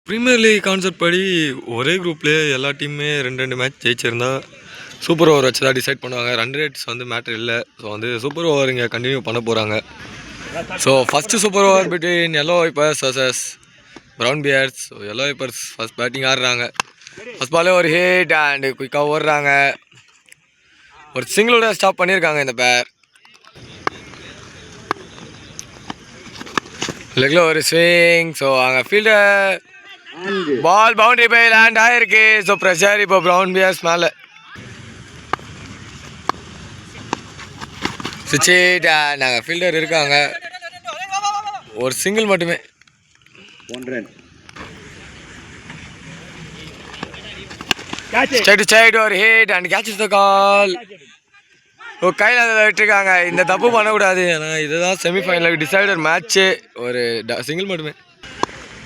Premier league concept படி ஒரே குரூப்லேயே எல்லா டீமுமே 2 மேட்ச் ஜெயிச்சிருந்தா சூப்பர் ஓவர் வச்சு தான் டிசைட் பண்ணுவாங்க. ரன் ரேட்ஸ் வந்து மேட்ரு இல்லை. ஸோ வந்து சூப்பர் ஓவர் இங்கே கண்டினியூ பண்ண போகிறாங்க. So first super over between yellow vipers versus brown bears. So yellow vipers first batting ஆடுறாங்க. ஃபஸ்ட் பாலே ஒரு ஹிட் அண்டு குயிக்காக ஓடுறாங்க. ஒரு சிங்கிளோட ஸ்டாப் பண்ணியிருக்காங்க இந்த பேர். லெக்கில் ஒரு ஸ்விங். ஸோ அங்கே ஃபீல்டர் பால் பவுண்டரி போய் லேண்ட் ஆகிருக்கு. ஸோ ப்ரெஷர் இப்போ ப்ரௌன் பியர்ஸ் மேலே. சுவிட்ச் நாங்கள் ஃபீல்டர் இருக்காங்க. ஒரு சிங்கிள் மட்டுமே. ஸ்ட்ரைட் ஒரு ஹிட் அண்ட் கேட்ச் த கால். ஓ கையில் அதை விட்டுருக்காங்க. இந்த தப்பு பண்ணக்கூடாது. ஏன்னா இதுதான் செமிஃபைனலுக்கு டிசைடர் மேட்ச்சு. ஒரு சிங்கிள் மட்டுமே.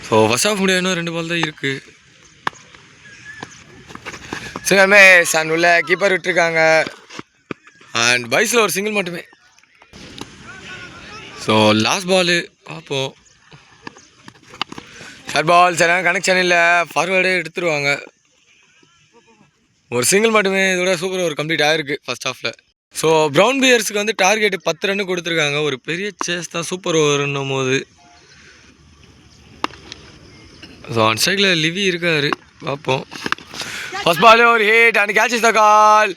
ஸோ ஃபர்ஸ்ட் ஆஃப் முடியாது. 2 பால் தான் இருக்குது. சிங்கமே சன் உள்ள கீப்பர் விட்டுருக்காங்க. அண்ட் பைஸில் ஒரு சிங்கிள் மட்டுமே. ஸோ லாஸ்ட் பாலு பார்ப்போம். ஷார்ட் பால் சரியான கனெக்ஷன் இல்லை. ஃபார்வேர்டே எடுத்துருவாங்க. ஒரு சிங்கிள் மட்டுமே. இதோட சூப்பர் ஓவர் கம்ப்ளீட் ஆகிருக்கு ஃபர்ஸ்ட் ஹாஃபில். ஸோ ப்ரௌன் பியர்ஸுக்கு வந்து டார்கெட் 10 ரன் கொடுத்துருக்காங்க. ஒரு பெரிய சேஸ் தான் சூப்பர் ஓவர்ன்னும் போது. ஸோ ஆன் சைடில் லிவி இருக்காரு. பார்ப்போம். ஃபர்ஸ்ட் பாலே ஒரு hit and catch the call.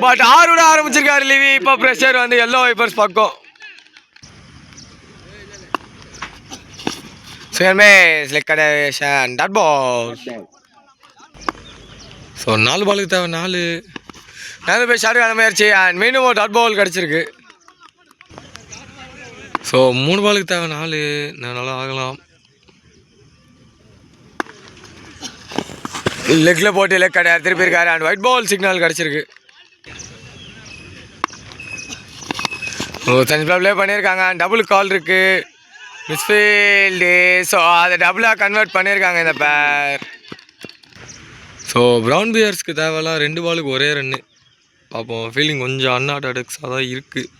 But ஆரோட ஆரம்பிச்சிருக்காரு லிவி. இப்போ ப்ரெஷர் வந்து எல்லோ வைப்பர்ஸ் பக்கம். சிங்கமே செலக்டேஷன் டாட் பால். ஸோ 4 பாலுக்கு தேவை 4 பேர் ஷார்ட் முயற்சி அண்ட் மீண்டும் ஒரு டாட் பால் கிடச்சிருக்கு. ஸோ 3 பாலுக்கு தேவை 4 நல்லா ஆகலாம். லெக்கில் போட்டு லெக் கடை திருப்பி இருக்காரு அண்ட் ஒயிட் பால் சிக்னல் கிடச்சிருக்கு. சென்ஸ் ப்ளே பண்ணியிருக்காங்க. டபுள் கால் இருக்குது. மிஸ்ஃபீல்டு. ஸோ அதை டபுளாக கன்வெர்ட் பண்ணியிருக்காங்க இந்த பேர். ஸோ ப்ரௌன் பியர்ஸ்க்கு தேவைலாம் 2 பாலுக்கு ஒரே ரன்னு. பார்ப்போம். ஃபீல்டிங் கொஞ்சம் அன்ஆர்த்தடாக்ஸாக தான் இருக்குது.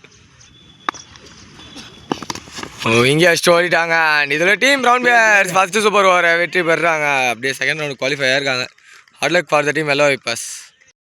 இங்கே ஓடிட்டாங்க. அண்ட் இதில் team brown bears first super ஓவரை வெற்றி பெறுறாங்க. அப்படியே செகண்ட் ரவுண்ட் குவாலிஃபை ஆயிருக்காங்க. Hard luck for the team yellow vipers.